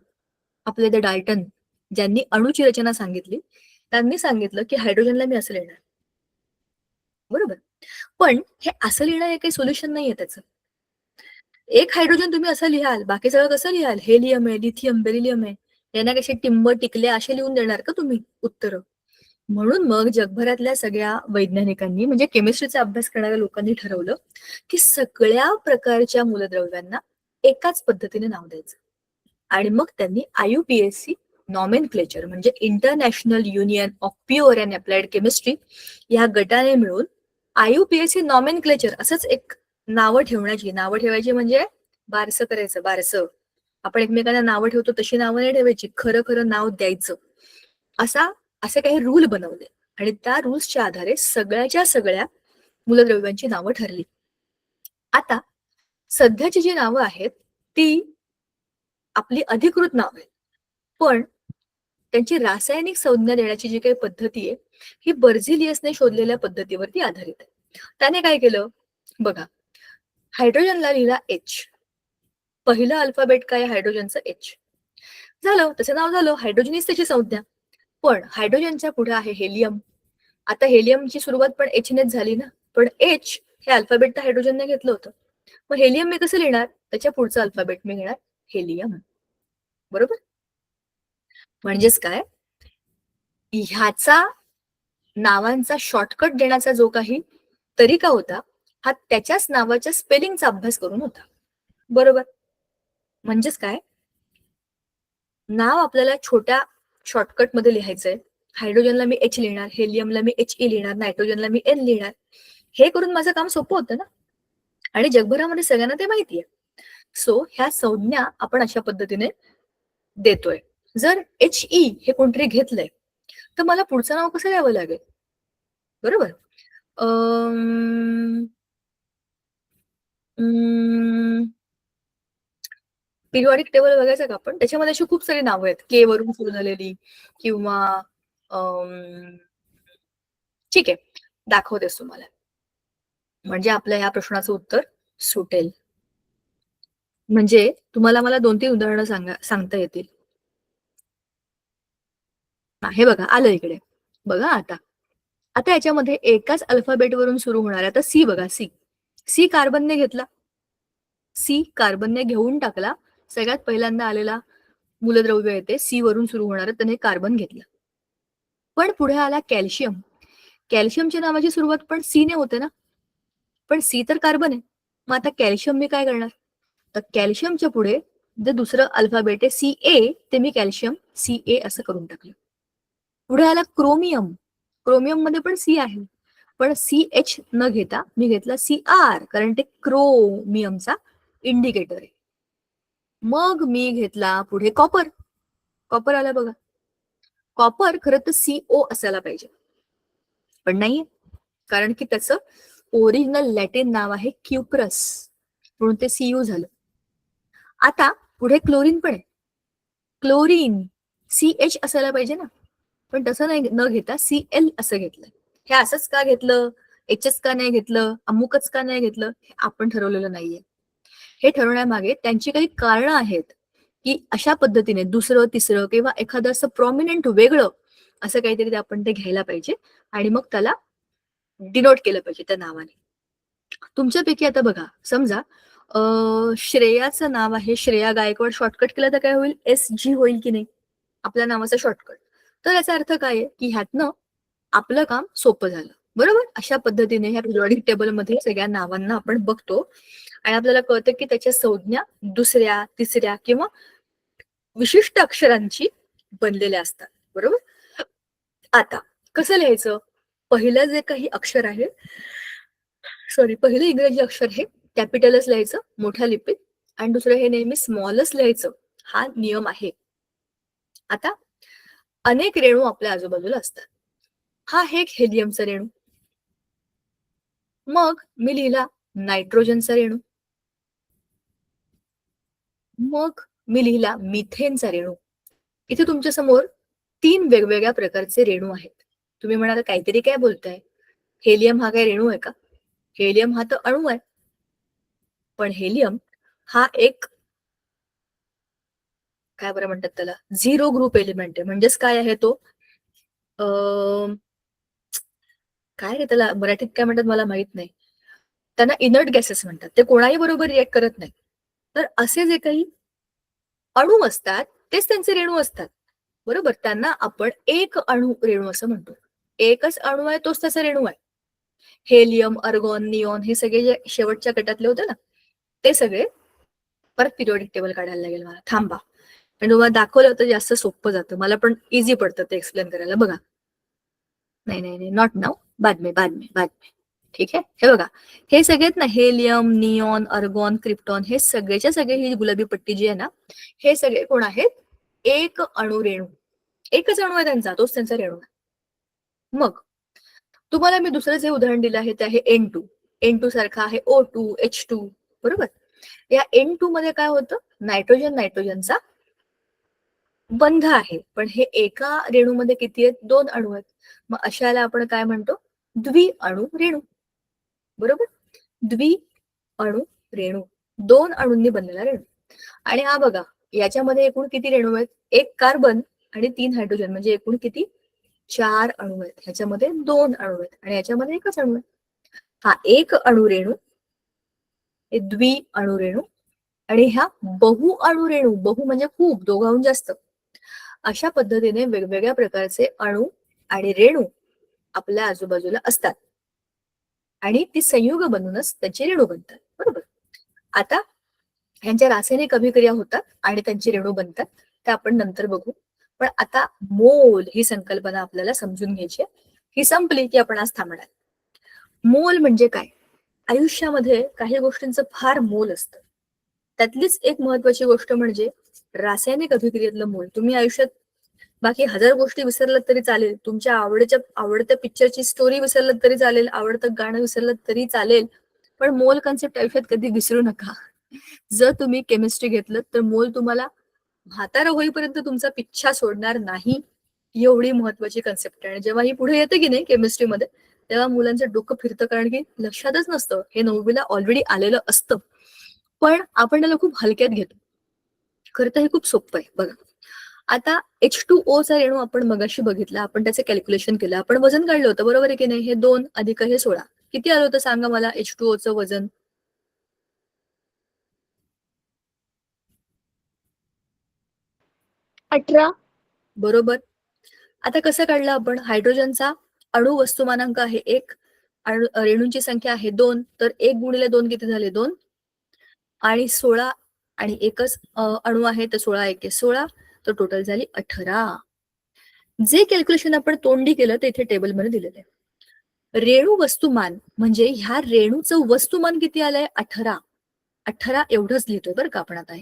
आपले ते डाल्टन, ज्यांनी अणुची रचना सांगितली, त्यांनी सांगितलं की हायड्रोजनला मी असं लिहिणार. बरोबर. पण हे असं लिहिणं हे काही सोल्युशन नाहीये त्याचं. एक हायड्रोजन तुम्ही असं लिहाल, बाकी सगळं कसं लिहाल? हेलियम आहे, लिथियम, बेरिलियम आहे. यांना कसे टिंब टिकले असे लिहून देणार का तुम्ही उत्तरं? म्हणून मग जगभरातल्या सगळ्या वैज्ञानिकांनी म्हणजे केमिस्ट्रीचा अभ्यास करणाऱ्या लोकांनी ठरवलं की सगळ्या प्रकारच्या मूलद्रव्यांना एकाच पद्धतीने नाव द्यायचं. आणि मग त्यांनी IUPAC नॉमेनक्लेचर म्हणजे international union of pure and applied chemistry या गटाने मिळून IUPAC नॉमेनक्लेचर असंच एक नावं ठेवायची म्हणजे बारसं करायचं, बारसं. आपण एकमेकांना नावं ठेवतो तशी नावं नाही ठेवायची, खरं खरं नाव द्यायचं. असे काही रूल बनवले आणि त्या रूल्सच्या आधारे सगळ्याच्या सगळ्या मूलद्रव्यांची नावं ठरली. आता सध्याची जी नावं आहेत ती आपली अधिकृत नावं आहेत, पण त्यांची रासायनिक संज्ञा देण्याची जी काही पद्धती आहे ही बर्झिलियसने शोधलेल्या पद्धतीवरती आधारित आहे. त्याने काय केलं बघा, हायड्रोजनला लिहिला H. पहिलं अल्फाबेट काय हायड्रोजनचं H. झालं, त्याचं नाव झालं, हायड्रोजनच त्याची संज्ञा. पण हायड्रोजनच्या पुढे आहे हेलियम. आता हेलियमची सुरुवात पण H नेच झाली ना, पण H हे अल्फाबेट तर हायड्रोजनने घेतलं होतं. मग हेलियम मी कसं लिहिणार? त्याच्या पुढचं अल्फाबेट मी घेणार हेलियम. बरोबर. म्हणजेच काय, ह्याचा नावांचा शॉर्टकट देण्याचा जो काही तरीका होता हा त्याच्याच नावाच्या स्पेलिंगचा अभ्यास करून होता. बरोबर. म्हणजेच काय, नाव आपल्याला छोट्या शॉर्टकट मध्ये लिहायचंय. हायड्रोजनला मी H लिहिणार, हेलियमला मी HE लिहिणार, नायट्रोजनला मी N लिहिणार. हे करून माझं काम सोपं होतं ना, आणि जगभरामध्ये सगळ्यांना ते माहितीये. सो ह्या संज्ञा आपण अशा पद्धतीने देतोय. जर HE हे कोणतरी घेतलंय तर मला पुढचं नाव कसं द्यावं लागेल? बरोबर. पिरियॉडिक टेबल बघायचं का आपण? त्याच्यामध्ये अशी खूप सारी नावं आहेत, के वरून सुरू झालेली किंवा ठीक आहे, दाखवतेस तुम्हाला, म्हणजे आपल्या ह्या प्रश्नाचं उत्तर सुटेल. म्हणजे तुम्हाला मला 2-3 उदाहरणं सांगता येतील. हे बघा आलं इकडे. बघा आता आता याच्यामध्ये एकाच अल्फाबेट वरून सुरू होणार आहे. आता सी बघा, सी कार्बनने घेतला, सी कार्बनने घेऊन टाकला. सगळ्यात पहिल्यांदा आलेला मूलद्रव्य येते सी वरून सुरू होणार, त्याने कार्बन घेतलं. पण पुढे आला कॅल्शियम. कॅल्शियमच्या नावाची सुरुवात पण सी ने होते ना, पण सी तर कार्बन आहे. मग आता कॅल्शियम मी काय करणार? तर कॅल्शियमच्या पुढे जे दुसरं अल्फाबेट आहे CA, ते मी कॅल्शियम CA असं करून टाकलं. पुढे आला क्रोमियम. क्रोमियम मध्ये पण सी आहे, पण CH न घेता मी घेतला CR, कारण ते क्रोमियमचा इंडिकेटर आहे. मग मी घेतला पुढे कॉपर. कॉपर आला बघा. कॉपर खरं तर CO असायला पाहिजे, पण नाहीये, कारण की त्याचं ओरिजिनल लॅटिन नाव आहे क्युप्रस, म्हणून ते CU झालं. आता पुढे क्लोरीन पण आहे. क्लोरीन CH असायला पाहिजे ना, पण तसं नाही न घेता Cl असं घेतलं. हे असंच का घेतलं, HS का नाही घेतलं, अमुकच का नाही घेतलं, हे आपण ठरवलेलं नाहीये. हे ठरवण्यामागे त्यांची काही कारणं आहेत की अशा पद्धतीने दुसरं तिसरं किंवा एखादं असं प्रॉमिनंट वेगळं असं काहीतरी आपण ते घ्यायला पाहिजे आणि मग त्याला डिनोट केलं पाहिजे त्या नावाने. तुमच्यापैकी आता बघा, समजा श्रेयाचं नाव आहे श्रेया गायकवाड, शॉर्टकट केलं तर काय होईल, SG होईल की नाही, आपल्या नावाचं शॉर्टकट. तर याचा अर्थ काय आहे की ह्यातनं आपलं काम सोपं झालं, बरोबर. अशा पद्धतीने ह्या पिरियॉडिक टेबलमध्ये सगळ्या नावांना आपण बघतो आणि आपल्याला कळतं की त्याच्या संज्ञा दुसऱ्या तिसऱ्या किंवा विशिष्ट अक्षरांची बनलेल्या असतात, बरोबर. आता कसं लिहायचं, पहिलं जे काही अक्षर आहे, पहिलं इंग्रजी अक्षर हे कॅपिटलच लिहायचं मोठ्या लिपीत आणि दुसरं हे नेहमी स्मॉलच लिहायचं, हा नियम आहे. आता अनेक रेणू आपल्या आजूबाजूला असतात. हा आहे एक हेलियमचा रेणू. मग मी लिहिला नायट्रोजनचा रेणू. मग मी लिहिला मिथेनचा रेणू. इथे तुमच्या समोर 3 वेगवेगळ्या प्रकारचे रेणू आहेत. तुम्ही म्हणाल काहीतरी काय बोलताय, हेलियम हा काय रेणू आहे का? हेलियम हा तर अणू आहे. पण हेलियम हा एक काय बरं म्हणतात त्याला, झिरो ग्रुप एलिमेंट आहे. म्हणजेच काय आहे तो, काय रे त्याला मराठीत काय म्हणतात मला माहित नाही. त्यांना इनर्ट गॅसेस म्हणतात. ते कोणाही बरोबर रिएक्ट करत नाही. तर असे जे काही अणू असतात तेच त्यांचे रेणू असतात, बरोबर. त्यांना आपण एक अणू रेणू असं म्हणतो. एकच अणू आहे तोच त्याचा रेणू आहे. हेलियम, अर्गॉन, निऑन हे सगळे जे शेवटच्या गटातले होते ना, ते सगळे परत पिरियॉडिक टेबल काढायला लागेल मला, थांबा. आणि तुम्हाला दाखवलं तर जास्त सोपं जातं, मला पण इझी पडतं ते एक्सप्लेन करायला. बघा, नाही नाही नाही, नॉट नाव, बाद में बाद में बाद में. ठीक आहे, हे बघा, हे सगळेत ना, हेलियम, निऑन, अर्गॉन, क्रिप्टॉन, हे सगळेच्या सगळे ही गुलाबी पट्टी जी आहे ना, हे सगळे कोण आहेत, एक अणू रेणू. एकच अणू आहे त्यांचा, तोच त्यांचा रेणू आहे. मग तुम्हाला मी दुसरं जे उदाहरण दिलं आहे ते आहे N2. N2 सारखा आहे O2, H2, बरोबर. या N2 मध्ये काय होतं, नायट्रोजन नायट्रोजनचा बंध आहे, पण हे एका रेणूमध्ये किती आहेत, 2 अणू आहेत. मग अशाला आपण काय म्हणतो, द्विअणू रेणू, बरोबर. द्विअणू रेणू, 2 अणूंनी बनलेला रेणू. आणि हा बघा, याच्यामध्ये एकूण किती रेणू आहेत, 1 कार्बन आणि 3 हायड्रोजन, म्हणजे एकूण किती, 4 अणू आहेत. ह्याच्यामध्ये 2 अणू आहेत आणि याच्यामध्ये एकच अणू आहे. हा एक अणू रेणू, हे द्विअणू रेणू, आणि ह्या बहुअणू रेणू, बहु म्हणजे खूप, दोघाहून जास्त. अशा पद्धतीने वेगवेगळ्या प्रकारचे अणू आणि रेणू आपल्या आजूबाजूला असतात आणि ती संयुग बनूनच त्याची रेणू बनतात, बरोबर. आता ह्यांच्या रासायनिक अभिक्रिया होतात आणि त्यांची रेणू बनतात, ते आपण नंतर बघू. पण आता मोल ही संकल्पना आपल्याला समजून घ्यायची आहे. ही संपली की आपण आज थांबणार. मोल म्हणजे काय, आयुष्यामध्ये काही गोष्टींचं फार मोल असतं. त्यातलीच एक महत्वाची गोष्ट म्हणजे रासायनिक अभिक्रियेतलं मोल. तुम्ही आयुष्यात बाकी 1000 गोष्टी विसरलात तरी चालेल, तुमच्या आवडत्या पिक्चरची स्टोरी विसरलात तरी चालेल, आवडतं गाणं विसरलात तरी चालेल, पण मोल कन्सेप्ट आयुष्यात कधी विसरू नका. जर तुम्ही केमिस्ट्री घेतलं तर मोल तुम्हाला म्हातारा होईपर्यंत तुमचा पिच्छा सोडणार नाही, एवढी महत्वाची कन्सेप्ट आहे. आणि जेव्हा ही पुढे येते की नाही केमिस्ट्रीमध्ये, तेव्हा मुलांचं डोकं फिरतं, कारण की लक्षातच नसतं, हे 9वीला ऑलरेडी आलेलं असतं, पण आपण त्याला खूप हलक्यात घेतो. खरं तर हे खूप सोपं आहे. बघा, आता H2O चा रेणू आपण मगाशी बघितला, आपण त्याचं कॅल्क्युलेशन केलं, आपण वजन काढलं होतं, बरोबर आहे की नाही. हे 2 अधिक हे 16, किती आलं होतं सांगा मला H2O चं वजन. 18. बरोबर. आता कसं काढलं आपण, हायड्रोजनचा अणु वस्तुमानांक आहे 1, रेणूंची संख्या आहे 2, तर 1 गुणिले 2 किती झाले, 2, आणि 16 आणि एकच अणू आहे, तर 16 1 16, तर टोटल झाली 18. जे कॅल्क्युलेशन आपण तोंडी केलं ते इथे टेबलमध्ये दिलेलं आहे. रेणू वस्तुमान म्हणजे ह्या रेणूचं वस्तुमान किती आलंय, 18. 18 एवढंच लिहितोय बरं का आपण आता.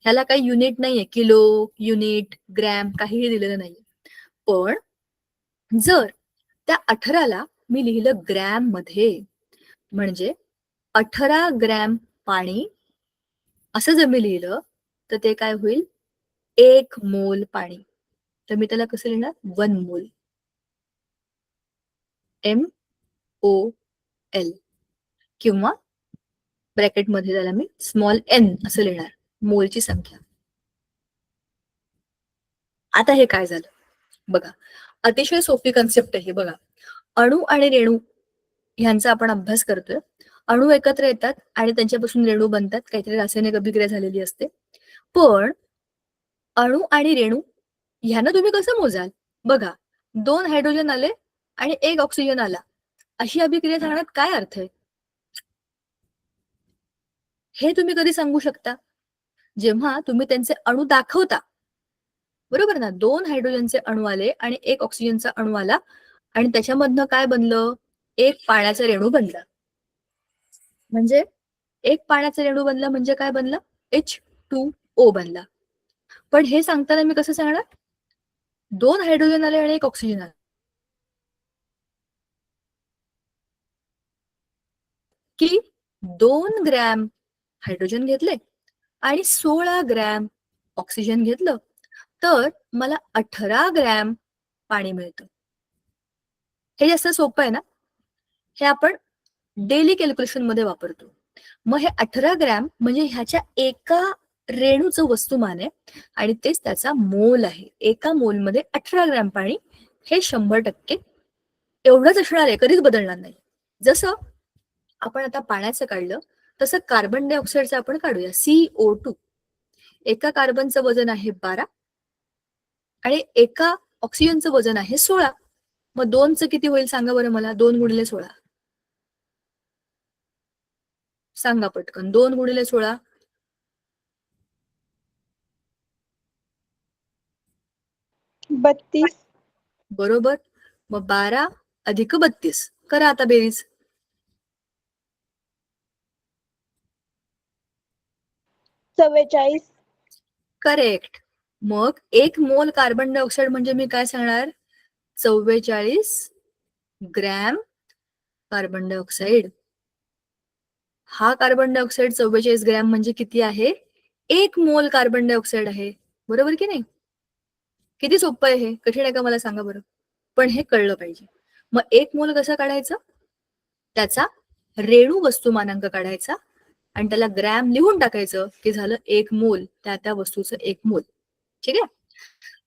ह्याला काही युनिट नाहीये, किलो, युनिट, ग्रॅम काहीही दिलेलं नाहीये. पण जर त्या 18ला मी लिहिलं ग्रॅम मध्ये, म्हणजे 18 ग्रॅम पाणी असं जर मी लिहिलं, तर ते काय होईल 1 मोल पाणी. तर मी त्याला कसं लिहिणार 1 मोल MOL किंवा ब्रॅकेटमध्ये त्याला मी स्मॉल n असं लिहिणार मोलची संख्या. आता हे काय झालं बघा, अतिशय सोपी कन्सेप्ट आहे बघा. अणू आणि रेणू ह्यांचा आपण अभ्यास करतोय. अणू एकत्र येतात आणि त्यांच्यापासून रेणू बनतात, काहीतरी रासायनिक अभिक्रिया झालेली असते. पण अणू आणि रेणू ह्यांना तुम्ही कसं मोजाल बघा, 2 हायड्रोजन आले आणि 1 ऑक्सिजन आला, अशी अभिक्रिया सांगण्यात काय अर्थ आहे? हे तुम्ही कधी सांगू शकता जेव्हा तुम्ही त्यांचे अणू दाखवता, बरोबर ना. 2 हायड्रोजनचे अणू आले आणि 1 ऑक्सिजनचा अणू आला आणि त्याच्यामधनं काय बनलं, 1 पाण्याचा रेणू बनला. म्हणजे 1 पाण्याचा रेणू बनला म्हणजे काय बनलं, H2O बनला. पण हे सांगताना मी कसं सांगणार, 2 हायड्रोजन आले आणि 1 ऑक्सिजन आला, की 2 ग्रॅम हायड्रोजन घेतले आणि 16 ग्रॅम ऑक्सिजन घेतलं, तर मला 18 ग्रॅम पाणी मिळतं. हे जास्त सोपं आहे ना. हे आपण डेली कॅल्क्युलेशन मध्ये वापरतो. मग हे 18 ग्रॅम म्हणजे ह्याच्या एका रेणूचं वस्तुमान आहे आणि तेच त्याचा मोल आहे. एका मोलमध्ये 18 ग्रॅम पाणी हे 100% एवढंच असणार आहे, कधीच बदलणार नाही. जसं आपण आता पाण्याचं काढलं तसं कार्बन डायऑक्साईडचं आपण काढूया, CO2. एका कार्बनचं वजन आहे 12 आणि एका ऑक्सिजनचं वजन आहे 16. मग 2चं किती होईल सांगा बरं मला, 2 गुणिले 16 सांगा पटकन, 2 गुणिले 16 32. बरोबर. मग 12 अधिक 32 करा आता बेरीज. 44. करेक्ट. मग 1 मोल कार्बन डायऑक्साईड म्हणजे मी काय सांगणार, 44 ग्रॅम कार्बन डायऑक्साईड. हा कार्बन डायऑक्साईड 44 ग्रॅम म्हणजे किती आहे, 1 मोल कार्बन डायऑक्साईड आहे. बरोबर की नाही. किती सोपं आहे हे, कठीण आहे का मला सांगा बरं. पण हे कळलं पाहिजे. मग 1 मोल कसं काढायचं, त्याचा रेणू वस्तुमानांक काढायचा आणि त्याला ग्रॅम लिहून टाकायचं की झालं 1 मोल, त्या वस्तूचं 1 मोल. ठीक आहे.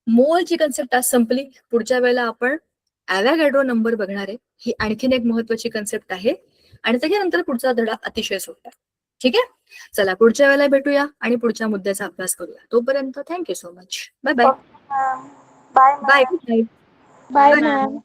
मोलची कन्सेप्ट आज संपली. पुढच्या वेळेला आपण ॲव्होगॅड्रो नंबर बघणार आहे. ही आणखीन एक महत्वाची कन्सेप्ट आहे आणि त्याच्यानंतर पुढचा धडा अतिशय सोपा. ठीक आहे. चला पुढच्या वेळेला भेटूया आणि पुढच्या मुद्द्याचा अभ्यास करूया. तोपर्यंत thank you so much. Bye bye. Bye bye. Ma'am. Good night. Bye bye. Ma'am.